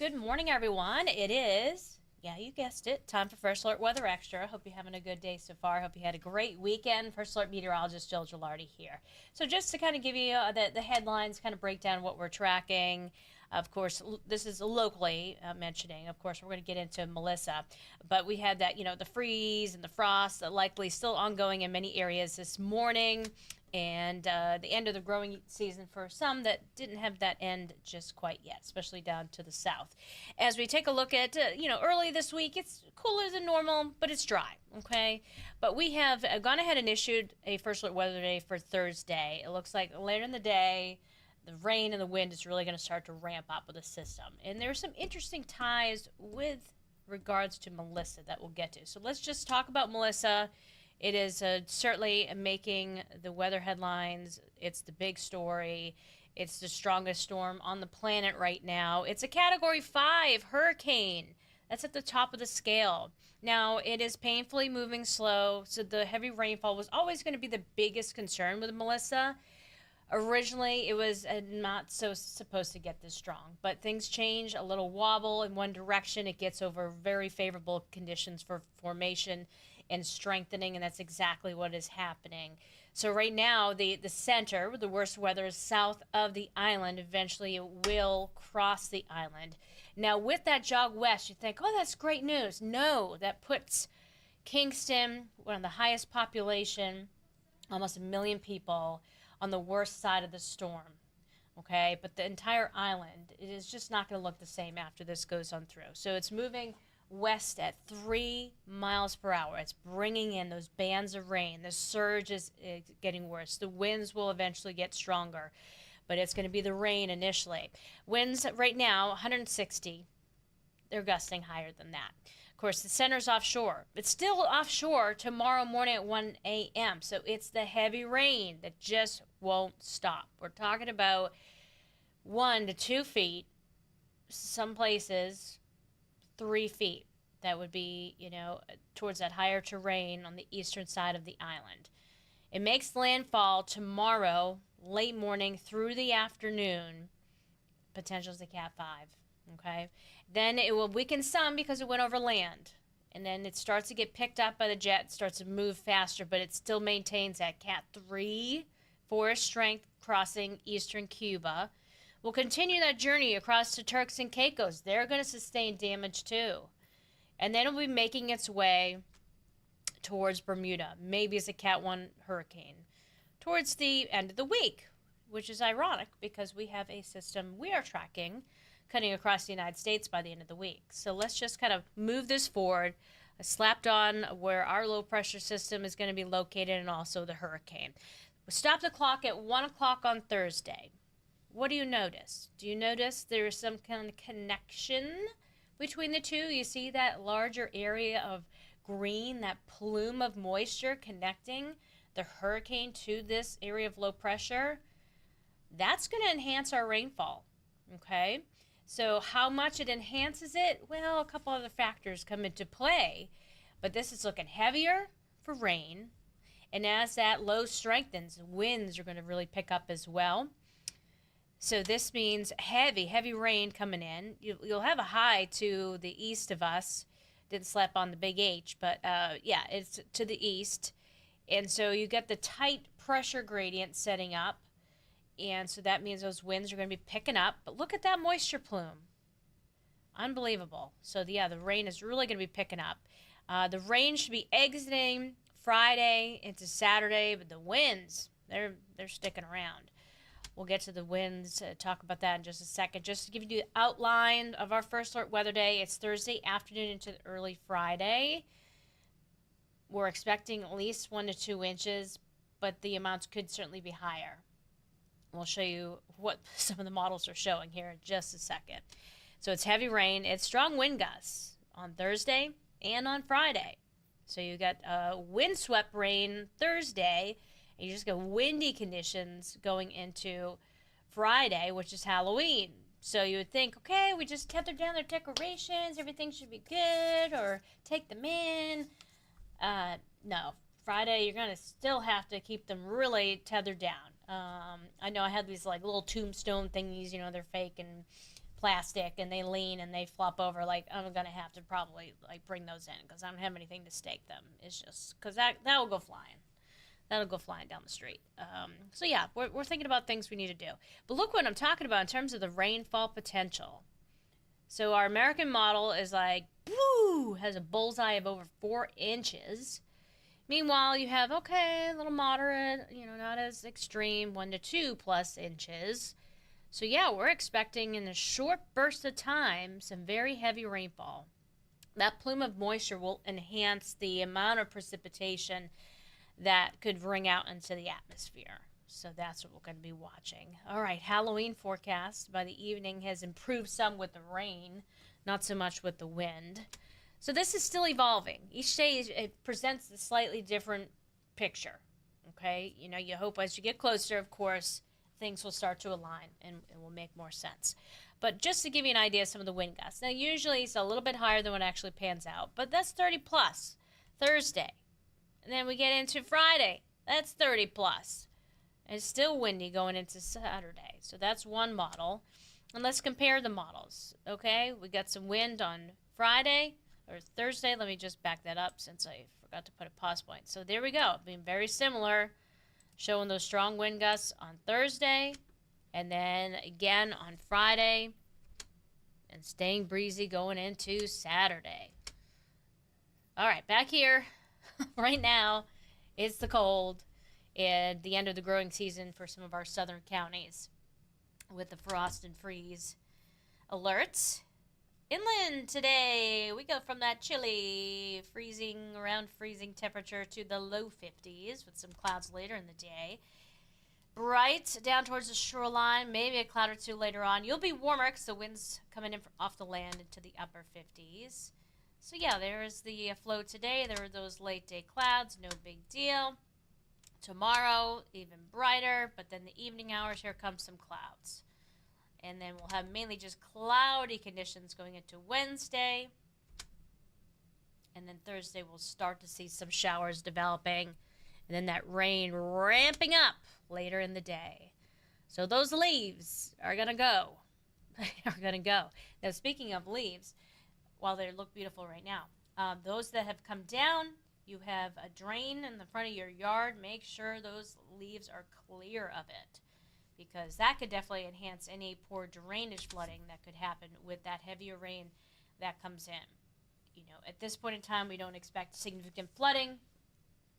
Good morning, everyone. It is, yeah, you guessed it, time for First Alert Weather Extra. Hope you're having a good day so far. Hope you had a great weekend. First Alert Meteorologist Jill Gilardi here. So just to kind of give you the headlines, kind of break down what we're tracking. Of course, this is locally mentioning. Of course, we're going to get into Melissa, but we had that, the freeze and the frost likely still ongoing in many areas this morning, and the end of the growing season for some that didn't have that end just quite yet, especially down to the south. As we take a look at, early this week, it's cooler than normal, but it's dry, okay? But we have gone ahead and issued a First Alert Weather Day for Thursday. It looks like later in the day, the rain and the wind is really going to start to ramp up with the system. And there's some interesting ties with regards to Melissa that we'll get to. So let's just talk about Melissa. It is certainly making the weather headlines. It's the big story. It's the strongest storm on the planet right now. It's a Category 5 hurricane. That's at the top of the scale. Now, it is painfully moving slow, so the heavy rainfall was always going to be the biggest concern with Melissa. Originally, it was not so supposed to get this strong, but things change, a little wobble in one direction. It gets over very favorable conditions for formation and strengthening, and that's exactly what is happening. So right now, the center, the worst weather, is south of the island. Eventually, it will cross the island. Now, with that jog west, you think, oh, that's great news. No, that puts Kingston, one of the highest population, almost 1 million people, on the worst side of the storm, okay? But the entire island, it is just not going to look the same after this goes on through. So it's moving west at 3 miles per hour. It's bringing in those bands of rain. The surge is getting worse. The winds will eventually get stronger, but it's going to be the rain initially. Winds right now, 160. They're gusting higher than that. Of course, the center's offshore. It's still offshore tomorrow morning at 1 a.m. So it's the heavy rain that just won't stop. We're talking about 1 to 2 feet, some places 3 feet. That would be, towards that higher terrain on the eastern side of the island. It makes landfall tomorrow, late morning through the afternoon. Potential is a Cat 5. Okay, then it will weaken some because it went over land, and then it starts to get picked up by the jet, starts to move faster, but it still maintains that Cat 3 force strength crossing eastern Cuba. Will continue that journey across to Turks and Caicos. They're going to sustain damage too, and then it will be making its way towards Bermuda, maybe as a Cat 1 hurricane, towards the end of the week, which is ironic because we have a system we are tracking cutting across the United States by the end of the week. So let's just kind of move this forward. I slapped on where our low pressure system is going to be located and also the hurricane. We stop the clock at 1 o'clock on Thursday. What do you notice? Do you notice there's some kind of connection between the two? You see that larger area of green, that plume of moisture connecting the hurricane to this area of low pressure? That's going to enhance our rainfall, okay? So how much it enhances it? Well, a couple other factors come into play, but this is looking heavier for rain. And as that low strengthens, winds are going to really pick up as well. So this means heavy rain coming in. You'll have a high to the east of us. Didn't slap on the big H, but yeah, it's to the east. And so you get the tight pressure gradient setting up. And so that means those winds are going to be picking up. But look at that moisture plume. Unbelievable. So, yeah, the rain is really going to be picking up. The rain should be exiting Friday into Saturday, but the winds, they're sticking around. We'll get to the winds, talk about that in just a second. Just to give you the outline of our First Alert Weather Day, it's Thursday afternoon into early Friday. We're expecting at least 1 to 2 inches, but the amounts could certainly be higher. We'll show you what some of the models are showing here in just a second. So it's heavy rain. It's strong wind gusts on Thursday and on Friday. So you got windswept rain Thursday, and you just got windy conditions going into Friday, which is Halloween. So you would think, okay, we just tether down their decorations, everything should be good, or take them in. No, Friday you're going to still have to keep them really tethered down. I know I had these like little tombstone thingies, they're fake and plastic and they lean and they flop over. Like, I'm going to have to probably like bring those in because I don't have anything to stake them. It's just because that will go flying. That'll go flying down the street. So yeah, we're thinking about things we need to do. But look what I'm talking about in terms of the rainfall potential. So our American model is like, woo, has a bullseye of over 4 inches. Meanwhile, you have, okay, a little moderate, not as extreme, 1 to 2 plus inches. So yeah, we're expecting in a short burst of time some very heavy rainfall. That plume of moisture will enhance the amount of precipitation that could ring out into the atmosphere. So that's what we're going to be watching. All right, Halloween forecast by the evening has improved some with the rain, not so much with the wind. So this is still evolving. Each day it presents a slightly different picture. Okay, you hope as you get closer, of course, things will start to align and it will make more sense. But just to give you an idea of some of the wind gusts. Now, usually it's a little bit higher than what actually pans out, but that's 30 plus Thursday. And then we get into Friday. That's 30 plus. And it's still windy going into Saturday. So that's one model. And let's compare the models. Okay, we got some wind on Friday or Thursday. Let me just back that up since I forgot to put a pause point. So there we go. Being very similar. Showing those strong wind gusts on Thursday. And then again on Friday. And staying breezy going into Saturday. All right, back here. Right now, it's the cold and the end of the growing season for some of our southern counties with the frost and freeze alerts. Inland today, we go from that chilly, around freezing temperature to the low 50s with some clouds later in the day. Bright down towards the shoreline, maybe a cloud or two later on. You'll be warmer because the wind's coming in off the land into the upper 50s. So yeah, there's the flow today. There are those late day clouds, no big deal. Tomorrow, even brighter, but then the evening hours, here comes some clouds. And then we'll have mainly just cloudy conditions going into Wednesday. And then Thursday, we'll start to see some showers developing. And then that rain ramping up later in the day. So those leaves are going to go. Are going to go. Now, speaking of leaves, while they look beautiful right now, those that have come down, you have a drain in the front of your yard. Make sure those leaves are clear of it, because that could definitely enhance any poor drainage flooding that could happen with that heavier rain that comes in. At this point in time, we don't expect significant flooding,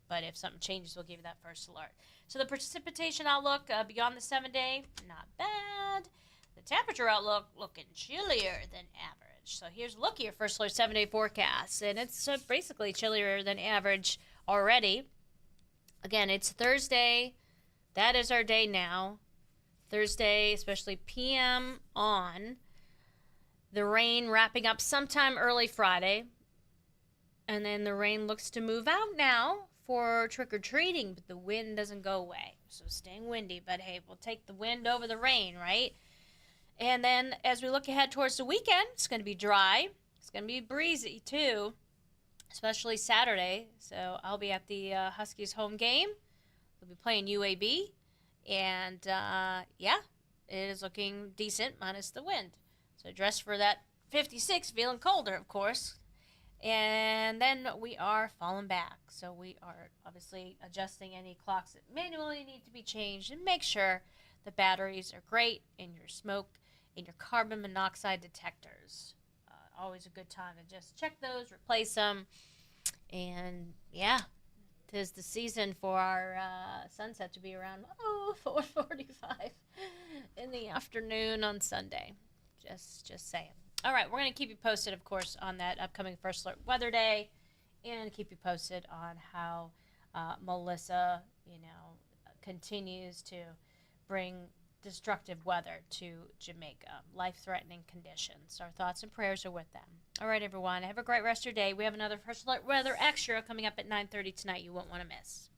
but if something changes, we'll give you that first alert. So the precipitation outlook beyond the 7-day, not bad. The temperature outlook looking chillier than average. So here's a look at your first alert 7-day forecast, and it's basically chillier than average already. Again, it's Thursday. That is our day now. Thursday, especially PM on. The rain wrapping up sometime early Friday. And then the rain looks to move out now for trick-or-treating, but the wind doesn't go away. So staying windy, but hey, we'll take the wind over the rain, right? And then as we look ahead towards the weekend, it's going to be dry. It's going to be breezy too, especially Saturday. So I'll be at the Huskies home game. They'll be playing UAB. And yeah, it is looking decent minus the wind. So dress for that 56, feeling colder, of course. And then we are falling back. So we are obviously adjusting any clocks that manually need to be changed, and make sure the batteries are great in your smoke, in your carbon monoxide detectors. Always a good time to just check those, replace them. And yeah, 'tis the season for our sunset to be around 4:45 in the afternoon on Sunday. Just saying. All right, we're going to keep you posted, of course, on that upcoming First Alert Weather Day, and keep you posted on how Melissa, continues to bring destructive weather to Jamaica, life-threatening conditions. Our thoughts and prayers are with them. All right, everyone, have a great rest of your day. We have another First Alert Weather Extra coming up at 9:30 tonight you won't want to miss.